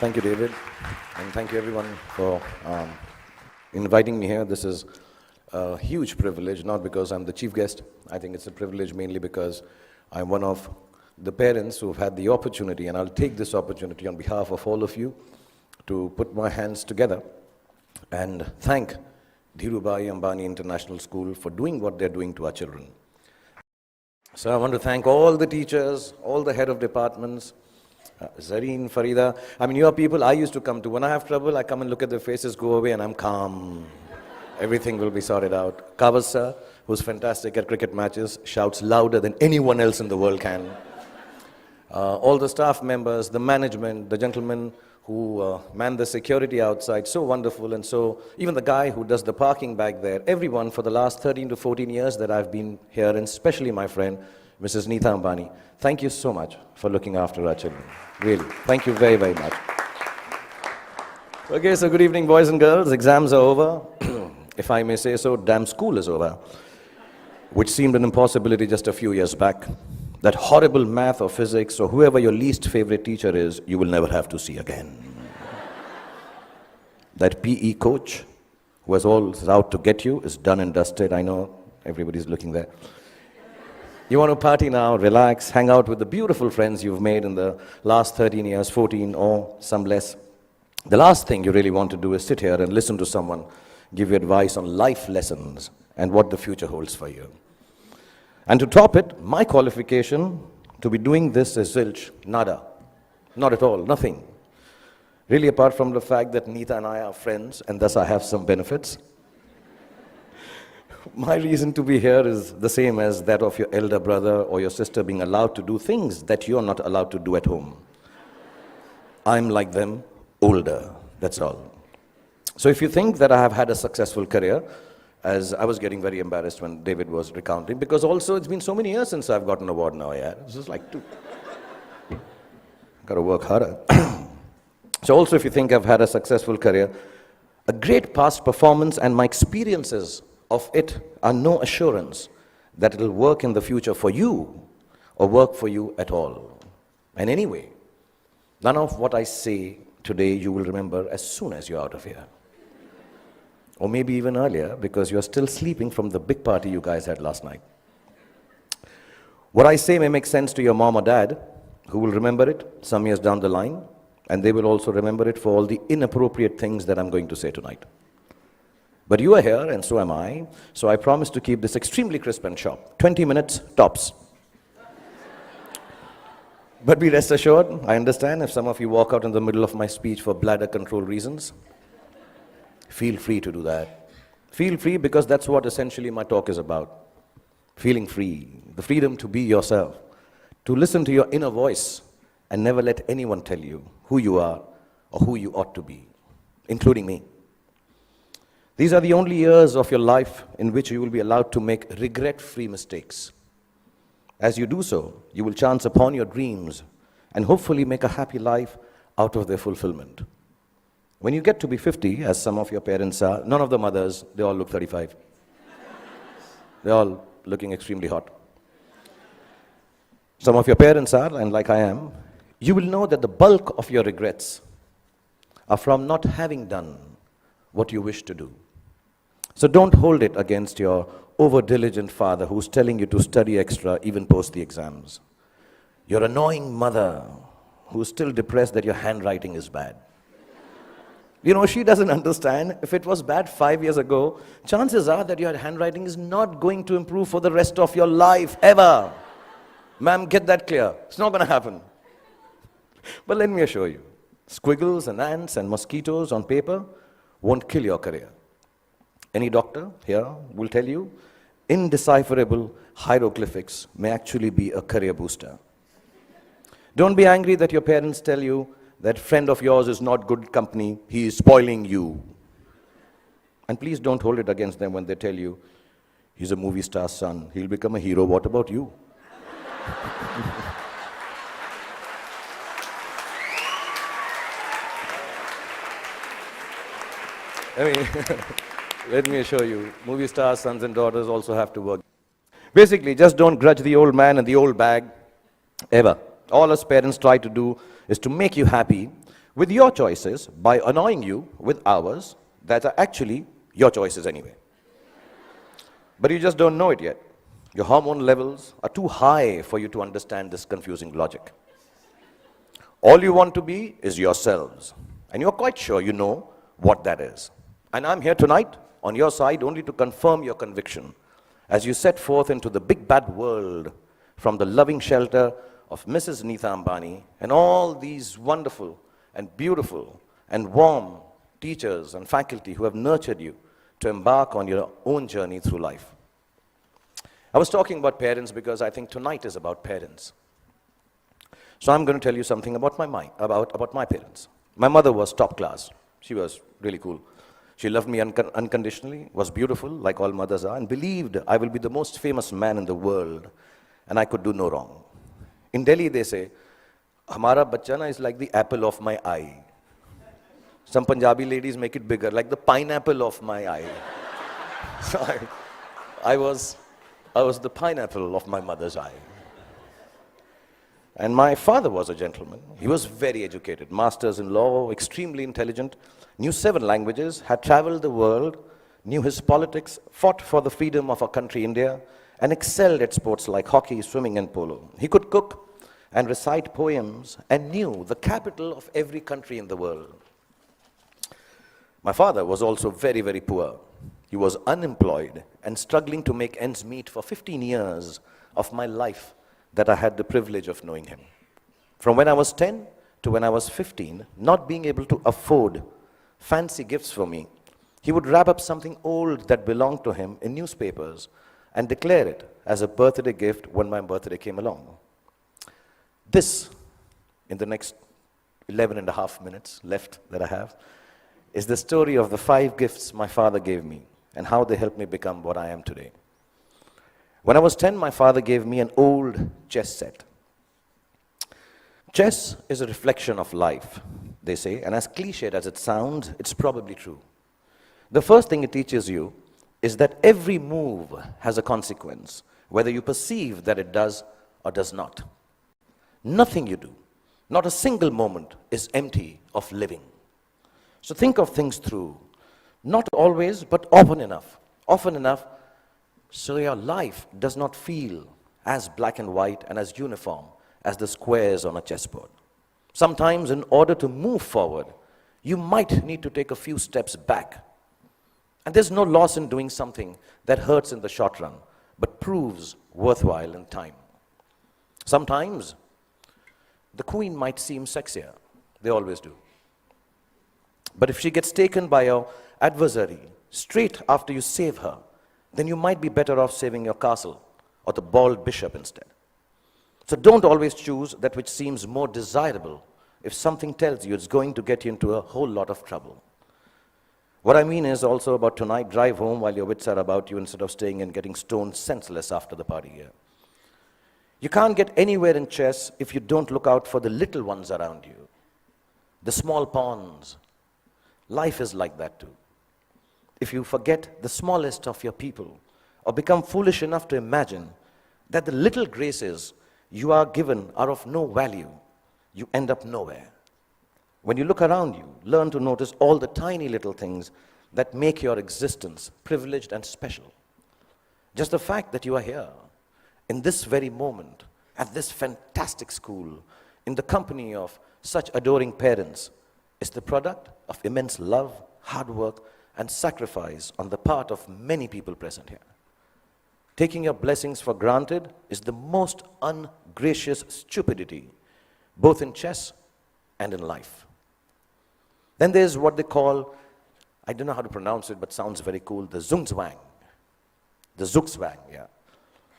Thank you, David, and thank you everyone for inviting me here. This is a huge privilege, not because I'm the chief guest. I think it's a privilege mainly because I'm one of the parents who've had the opportunity, and I'll take this opportunity on behalf of all of you to put my hands together and thank Dhirubhai Ambani International School for doing what they're doing to our children. So I want to thank all the teachers, all the head of departments, Zareen, Farida. I mean, you are people I used to come to. When I have trouble, I come and look at their faces, go away, and I'm calm. Everything will be sorted out. Kavas sir, who's fantastic at cricket matches, shouts louder than anyone else in the world can. All the staff members, the management, the gentlemen who man the security outside, so wonderful. And so even the guy who does the parking back there, everyone for the last 13 to 14 years that I've been here, and especially my friend, Mrs. Neeta Ambani, thank you so much for looking after our children. Really, thank you very, very much. Okay, so good evening, boys and girls. Exams are over. If I may say so, damn school is over, which seemed an impossibility just a few years back. That horrible math or physics or whoever your least favorite teacher is, you will never have to see again. That PE coach who was always out to get you is done and dusted. I know everybody's looking there. You want to party now, relax, hang out with the beautiful friends you've made in the last 13 years, 14 or some less. The last thing you really want to do is sit here and listen to someone give you advice on life lessons and what the future holds for you. And to top it, my qualification to be doing this is zilch, nada. Not at all, nothing. Really, apart from the fact that Neeta and I are friends, and thus I have some benefits. My reason to be here is the same as that of your elder brother or your sister being allowed to do things that you're not allowed to do at home. I'm like them, older, that's all. So if you think that I have had a successful career, as I was getting very embarrassed when David was recounting, because also it's been so many years since I've gotten an award now, yeah. This is like gotta work harder. So also if you think I've had a successful career, a great past performance and my experiences of it are no assurance that it'll work in the future for you or work for you at all. And anyway, none of what I say today you will remember as soon as you're out of here. Or maybe even earlier, because you're still sleeping from the big party you guys had last night. What I say may make sense to your mom or dad, who will remember it some years down the line, and they will also remember it for all the inappropriate things that I'm going to say tonight. But you are here, and so am I, so I promise to keep this extremely crisp and sharp. 20 minutes, tops. But be rest assured, I understand if some of you walk out in the middle of my speech for bladder control reasons. Feel free to do that. Feel free, because that's what essentially my talk is about. Feeling free, the freedom to be yourself, to listen to your inner voice and never let anyone tell you who you are or who you ought to be, including me. These are the only years of your life in which you will be allowed to make regret-free mistakes. As you do so, you will chance upon your dreams and hopefully make a happy life out of their fulfillment. When you get to be 50, as some of your parents are, none of the mothers, they all look 35. They're all looking extremely hot. Some of your parents are, and like I am, you will know that the bulk of your regrets are from not having done what you wish to do. So don't hold it against your over-diligent father who's telling you to study extra even post the exams. Your annoying mother who's still depressed that your handwriting is bad. You know, she doesn't understand. If it was bad 5 years ago, chances are that your handwriting is not going to improve for the rest of your life, ever. Ma'am, get that clear. It's not going to happen. But let me assure you, squiggles and ants and mosquitoes on paper won't kill your career. Any doctor here will tell you, indecipherable hieroglyphics may actually be a career booster. Don't be angry that your parents tell you that friend of yours is not good company, he is spoiling you. And please don't hold it against them when they tell you, he's a movie star's son, he'll become a hero, what about you? I mean, let me assure you, movie stars, sons and daughters also have to work. Basically, just don't grudge the old man and the old bag, ever. All us parents try to do is to make you happy with your choices by annoying you with hours that are actually your choices anyway. But you just don't know it yet. Your hormone levels are too high for you to understand this confusing logic. All you want to be is yourselves, and you're quite sure you know what that is. And I'm here tonight on your side only to confirm your conviction as you set forth into the big bad world from the loving shelter of Mrs. Neeta Ambani and all these wonderful and beautiful and warm teachers and faculty who have nurtured you to embark on your own journey through life. I was talking about parents because I think tonight is about parents. So I'm going to tell you something about my parents. My mother was top class. She was really cool. She loved me unconditionally, was beautiful, like all mothers are, and believed I will be the most famous man in the world, and I could do no wrong. In Delhi, they say, "Hamara bachcha na is like the apple of my eye." Some Punjabi ladies make it bigger, like the pineapple of my eye. So I was the pineapple of my mother's eye. And my father was a gentleman. He was very educated, masters in law, extremely intelligent, knew 7 languages, had traveled the world, knew his politics, fought for the freedom of our country, India, and excelled at sports like hockey, swimming, and polo. He could cook and recite poems and knew the capital of every country in the world. My father was also very, very poor. He was unemployed and struggling to make ends meet for 15 years of my life that I had the privilege of knowing him. From when I was 10 to when I was 15, not being able to afford fancy gifts for me, he would wrap up something old that belonged to him in newspapers and declare it as a birthday gift when my birthday came along. This, in the next 11 and a half minutes left that I have, is the story of the 5 gifts my father gave me and how they helped me become what I am today. When I was 10, my father gave me an old chess set. Chess is a reflection of life, they say, and as cliched as it sounds, it's probably true. The first thing it teaches you is that every move has a consequence, whether you perceive that it does or does not. Nothing you do, not a single moment, is empty of living. So think of things through, not always, but often enough, so your life does not feel as black and white and as uniform as the squares on a chessboard. Sometimes, in order to move forward, you might need to take a few steps back. And there's no loss in doing something that hurts in the short run, but proves worthwhile in time. Sometimes, the queen might seem sexier. They always do. But if she gets taken by your adversary straight after you save her, then you might be better off saving your castle or the bald bishop instead. So don't always choose that which seems more desirable if something tells you it's going to get you into a whole lot of trouble. What I mean is also about tonight, drive home while your wits are about you instead of staying and getting stoned senseless after the party here. You can't get anywhere in chess if you don't look out for the little ones around you, the small pawns. Life is like that too. If you forget the smallest of your people or become foolish enough to imagine that the little graces you are given are of no value, you end up nowhere. When you look around you, learn to notice all the tiny little things that make your existence privileged and special. Just the fact that you are here, in this very moment, at this fantastic school, in the company of such adoring parents, is the product of immense love, hard work, and sacrifice on the part of many people present here. Taking your blessings for granted is the most ungracious stupidity, both in chess and in life. Then there's what they call, I don't know how to pronounce it, but sounds very cool, the zugzwang. The zugzwang, yeah.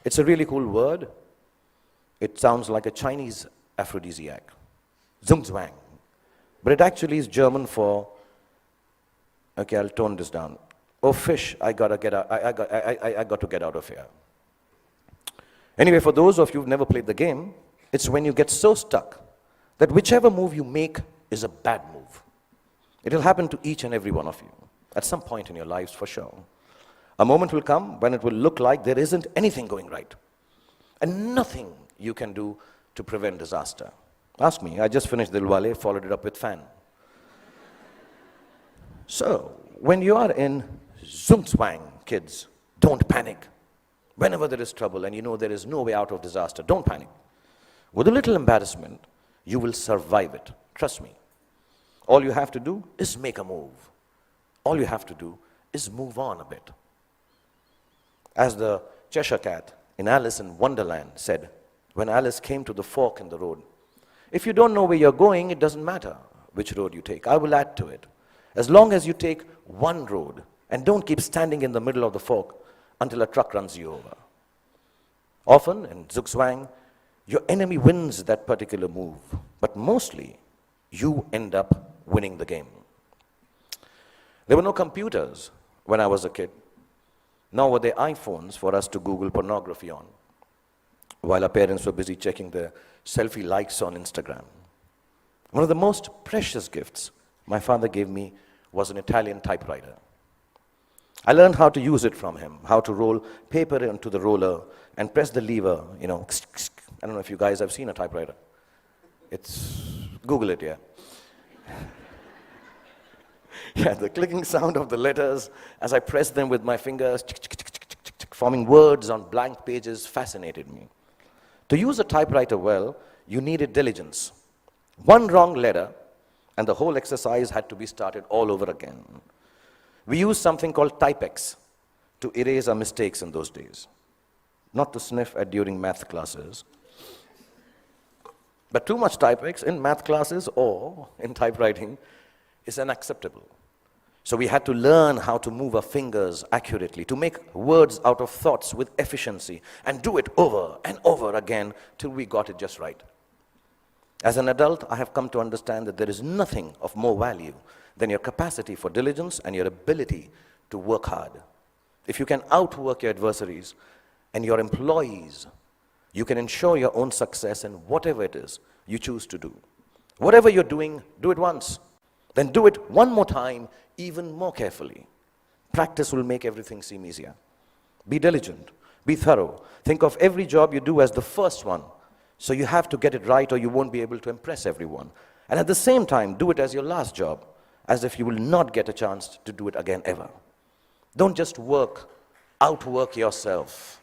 It's a really cool word. It sounds like a Chinese aphrodisiac. Zugzwang. But it actually is German for, okay, I'll tone this down. Oh, fish, I got to get out of here. Anyway, for those of you who've never played the game, it's when you get so stuck that whichever move you make is a bad move. It'll happen to each and every one of you at some point in your lives for sure. A moment will come when it will look like there isn't anything going right and nothing you can do to prevent disaster. Ask me, I just finished Dilwale, followed it up with Fan. So, when you are in Zugzwang, kids, don't panic. Whenever there is trouble and you know there is no way out of disaster, don't panic. With a little embarrassment, you will survive it. Trust me. All you have to do is make a move. All you have to do is move on a bit. As the Cheshire Cat in Alice in Wonderland said, when Alice came to the fork in the road, if you don't know where you're going, it doesn't matter which road you take. I will add to it. As long as you take one road and don't keep standing in the middle of the fork until a truck runs you over. Often in Zugzwang, your enemy wins that particular move, but mostly you end up winning the game. There were no computers when I was a kid, nor were there iPhones for us to Google pornography on, while our parents were busy checking their selfie likes on Instagram. One of the most precious gifts my father gave me was an Italian typewriter. I learned how to use it from him, how to roll paper into the roller and press the lever, I don't know if you guys have seen a typewriter. Google it, yeah. Yeah, the clicking sound of the letters as I pressed them with my fingers, forming words on blank pages, fascinated me. To use a typewriter well, you needed diligence. One wrong letter, and the whole exercise had to be started all over again. We used something called Typex to erase our mistakes in those days. Not to sniff at during math classes. But too much Typex in math classes or in typewriting is unacceptable. So we had to learn how to move our fingers accurately, to make words out of thoughts with efficiency, and do it over and over again till we got it just right. As an adult, I have come to understand that there is nothing of more value than your capacity for diligence and your ability to work hard. If you can outwork your adversaries and your employees, you can ensure your own success in whatever it is you choose to do. Whatever you're doing, do it once. Then do it one more time, even more carefully. Practice will make everything seem easier. Be diligent. Be thorough. Think of every job you do as the first one. So you have to get it right or you won't be able to impress everyone. And at the same time, do it as your last job, as if you will not get a chance to do it again ever. Don't just outwork yourself.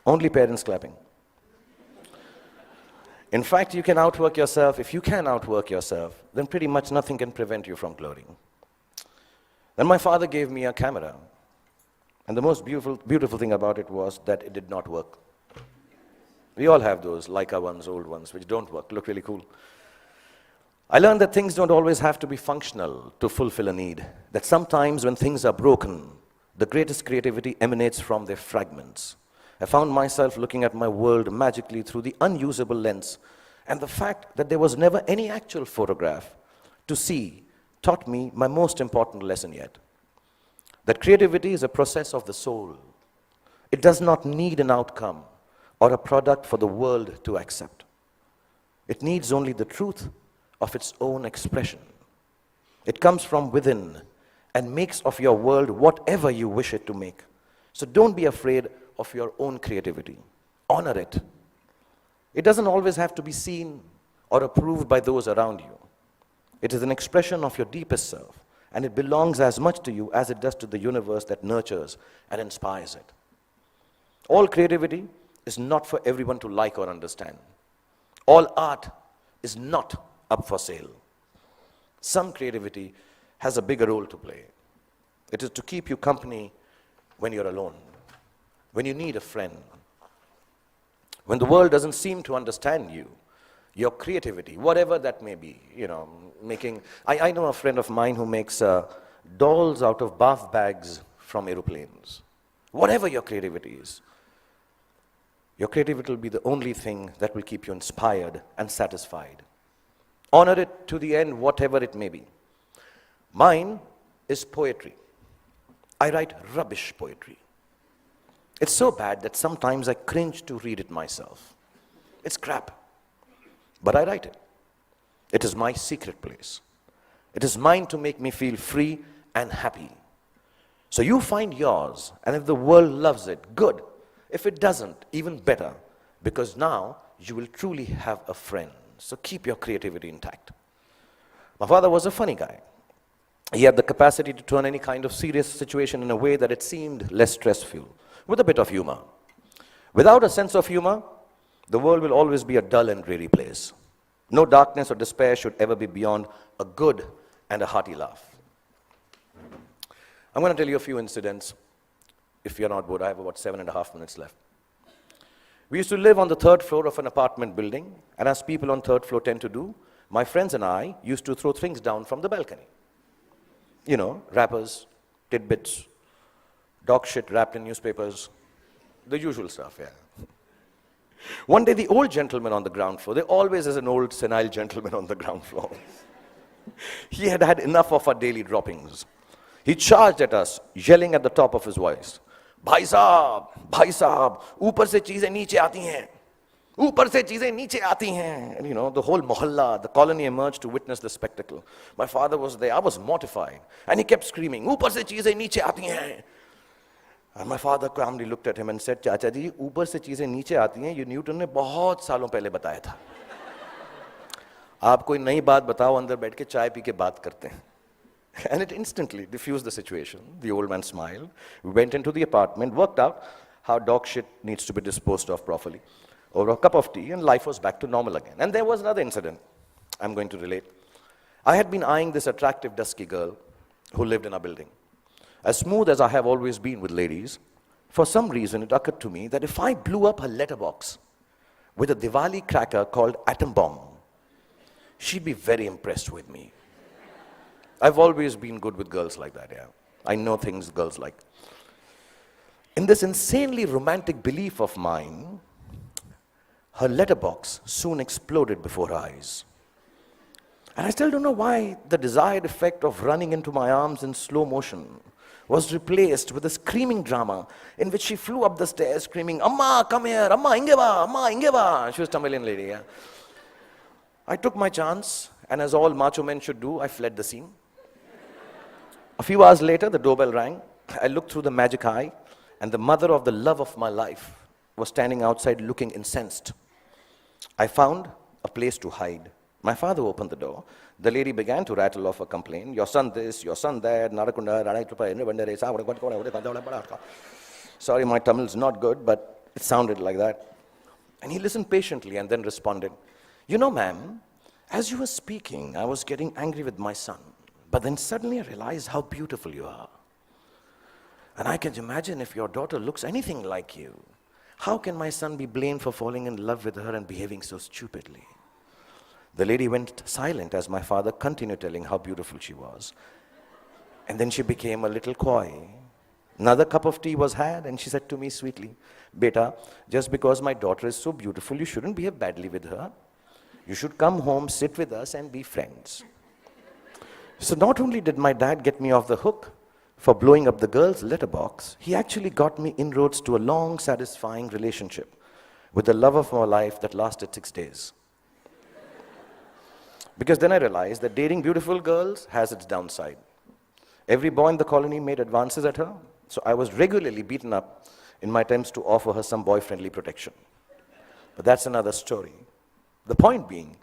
Only parents clapping. In fact, you can outwork yourself. If you can outwork yourself, then pretty much nothing can prevent you from glorying. Then my father gave me a camera. And the most beautiful thing about it was that it did not work. We all have those Leica ones, old ones, which don't work, look really cool. I learned that things don't always have to be functional to fulfill a need. That sometimes when things are broken, the greatest creativity emanates from their fragments. I found myself looking at my world magically through the unusable lens, and the fact that there was never any actual photograph to see taught me my most important lesson yet. That creativity is a process of the soul. It does not need an outcome or a product for the world to accept. It needs only the truth of its own expression. It comes from within and makes of your world whatever you wish it to make. So don't be afraid of your own creativity. Honor it. It doesn't always have to be seen or approved by those around you. It is an expression of your deepest self, and it belongs as much to you as it does to the universe that nurtures and inspires it. All creativity is not for everyone to like or understand. All art is not up for sale. Some creativity has a bigger role to play. It is to keep you company when you're alone, when you need a friend, when the world doesn't seem to understand you. Your creativity, whatever that may be, I know a friend of mine who makes dolls out of bath bags from aeroplanes. Whatever your creativity is, your creativity will be the only thing that will keep you inspired and satisfied. Honor it to the end, whatever it may be. Mine is poetry. I write rubbish poetry. It's so bad that sometimes I cringe to read it myself. It's crap. But I write it. It is my secret place. It is mine to make me feel free and happy. So you find yours, and if the world loves it, good. If it doesn't, even better, because now you will truly have a friend. So keep your creativity intact. My father was a funny guy. He had the capacity to turn any kind of serious situation in a way that it seemed less stressful, with a bit of humor. Without a sense of humor, the world will always be a dull and dreary place. No darkness or despair should ever be beyond a good and a hearty laugh. I'm going to tell you a few incidents. If you're not bored, I have about 7.5 minutes left. We used to live on the 3rd floor of an apartment building, and as people on 3rd floor tend to do, my friends and I used to throw things down from the balcony. You know, wrappers, tidbits, dog shit wrapped in newspapers, the usual stuff, yeah. One day, the old gentleman on the ground floor, there always is an old senile gentleman on the ground floor. He had had enough of our daily droppings. He charged at us, yelling at the top of his voice, "Bhai Sahab, upar se cheezein niche aati hain. Upar se cheezein niche aati hain." And you know, the whole mohalla, the colony emerged to witness the spectacle. My father was there, I was mortified. And he kept screaming, "Upar se cheezein niche aati hain." And my father calmly looked at him and said, "Chacha ji, upar se cheezein niche aati hain, ye Newton ne bahut saalon pehle bataya tha. Aap koi nayi baat batao, andar baith ke chai pee ke baat karte hain." And it instantly diffused the situation. The old man smiled. We went into the apartment, worked out how dog shit needs to be disposed of properly, over a cup of tea, and life was back to normal again. And there was another incident I'm going to relate. I had been eyeing this attractive, dusky girl who lived in our building. As smooth as I have always been with ladies, for some reason it occurred to me that if I blew up her letterbox with a Diwali cracker called Atom Bomb, she'd be very impressed with me. I've always been good with girls like that, yeah. I know things girls like. In this insanely romantic belief of mine, her letterbox soon exploded before her eyes. And I still don't know why the desired effect of running into my arms in slow motion was replaced with a screaming drama in which she flew up the stairs screaming, "Amma, come here, Amma, inge ba, Amma, inge ba." She was a Tamilian lady, yeah. I took my chance, and as all macho men should do, I fled the scene. A few hours later, the doorbell rang. I looked through the magic eye, and the mother of the love of my life was standing outside looking incensed. I found a place to hide. My father opened the door. The lady began to rattle off a complaint. "Your son this, your son that, sorry, my Tamil is not good, but it sounded like that." And he listened patiently and then responded, "You know, ma'am, as you were speaking, I was getting angry with my son. But then suddenly I realized how beautiful you are. And I can imagine if your daughter looks anything like you, how can my son be blamed for falling in love with her and behaving so stupidly?" The lady went silent as my father continued telling how beautiful she was. And then she became a little coy. Another cup of tea was had, and she said to me sweetly, "Beta, just because my daughter is so beautiful, you shouldn't behave badly with her. You should come home, sit with us, and be friends." So not only did my dad get me off the hook for blowing up the girl's letterbox, he actually got me inroads to a long, satisfying relationship with the love of my life that lasted 6 days. Because then I realized that dating beautiful girls has its downside. Every boy in the colony made advances at her, so I was regularly beaten up in my attempts to offer her some boy-friendly protection. But that's another story. The point being,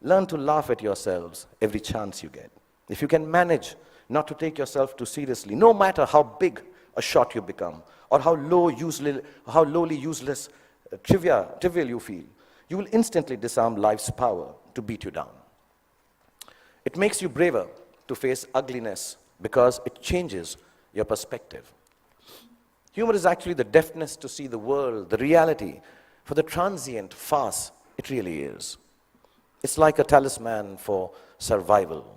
learn to laugh at yourselves every chance you get. If you can manage not to take yourself too seriously, no matter how big a shot you become, or how lowly, useless, trivial you feel, you will instantly disarm life's power to beat you down. It makes you braver to face ugliness because it changes your perspective. Humor is actually the deafness to see the world, the reality, for the transient farce it really is. It's like a talisman for survival.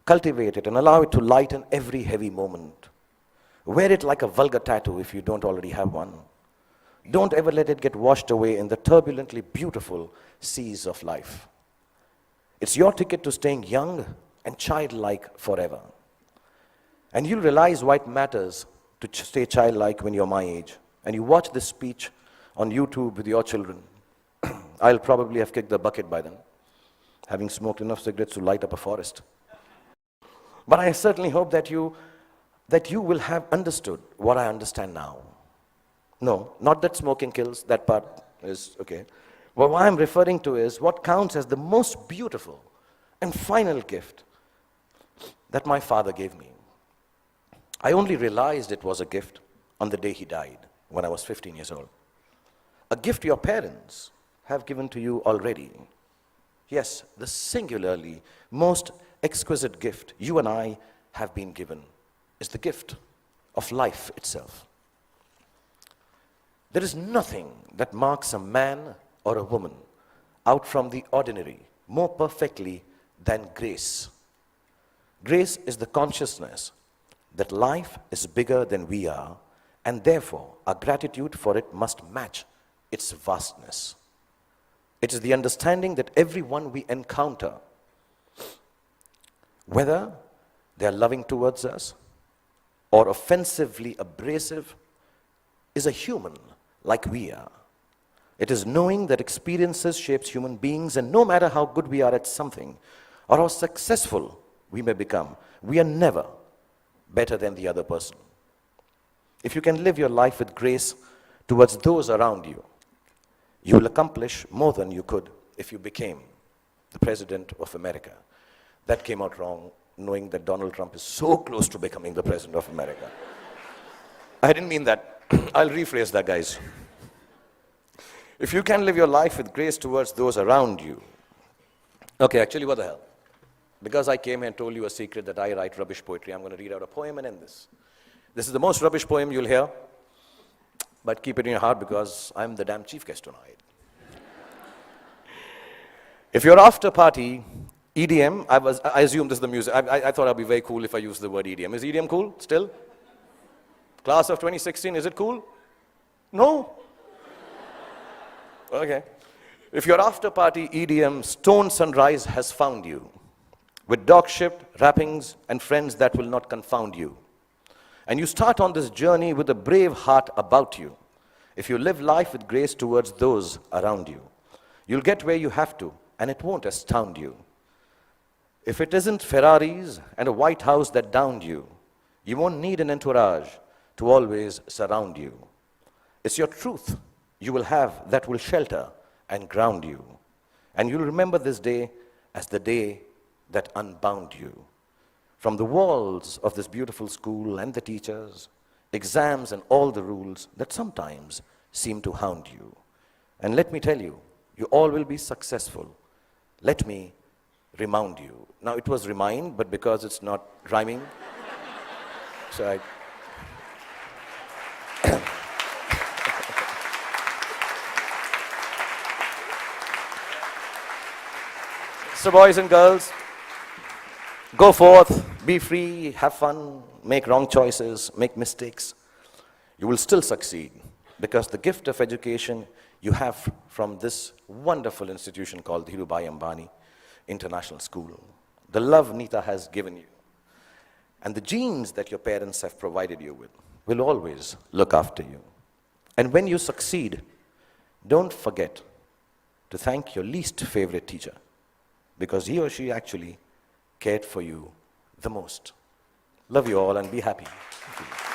Cultivate it and allow it to lighten every heavy moment. Wear it like a vulgar tattoo if you don't already have one. Don't ever let it get washed away in the turbulently beautiful seas of life. It's your ticket to staying young and childlike forever. And you'll realize why it matters to stay childlike when you're my age. And you watch this speech on YouTube with your children. I'll probably have kicked the bucket by then, having smoked enough cigarettes to light up a forest. But I certainly hope that you will have understood what I understand now. No, not that smoking kills, that part is okay. Well, what I'm referring to is what counts as the most beautiful and final gift that my father gave me. I only realized it was a gift on the day he died, when I was 15 years old. A gift your parents have given to you already. Yes, the singularly most exquisite gift you and I have been given is the gift of life itself. There is nothing that marks a man or a woman out from the ordinary more perfectly than grace. Grace is the consciousness that life is bigger than we are, and therefore our gratitude for it must match its vastness. It is the understanding that everyone we encounter, whether they are loving towards us or offensively abrasive, is a human like we are. It is knowing that experiences shapes human beings, and no matter how good we are at something or how successful we may become, we are never better than the other person. If you can live your life with grace towards those around you, you will accomplish more than you could if you became the President of America. That came out wrong, knowing that Donald Trump is so close to becoming the President of America. I didn't mean that. I'll rephrase that, guys. If you can live your life with grace towards those around you. Okay, actually, what the hell? Because I came here and told you a secret that I write rubbish poetry, I'm going to read out a poem and end this. This is the most rubbish poem you'll hear, but keep it in your heart because I'm the damn chief guest tonight. If your after party, EDM, I assume this is the music. I thought I'd be very cool if I used the word EDM. Is EDM cool still? Class of 2016, is it cool? No? Okay. If your after party EDM stone sunrise has found you, with dog-shipped wrappings and friends that will not confound you, and you start on this journey with a brave heart about you, if you live life with grace towards those around you, you'll get where you have to, and it won't astound you. If it isn't Ferraris and a White House that downed you, you won't need an entourage to always surround you. It's your truth you will have that will shelter and ground you. And you'll remember this day as the day that unbound you. From the walls of this beautiful school and the teachers, exams and all the rules that sometimes seem to hound you. And let me tell you, you all will be successful. Let me remind you. Now it was remind, but because it's not rhyming, so I... So boys and girls, go forth, be free, have fun, make wrong choices, make mistakes. You will still succeed because the gift of education you have from this wonderful institution called Dhirubhai Ambani International School, the love Nita has given you, and the genes that your parents have provided you with will always look after you. And when you succeed, don't forget to thank your least favorite teacher, because he or she actually cared for you the most. Love you all and be happy. Thank you.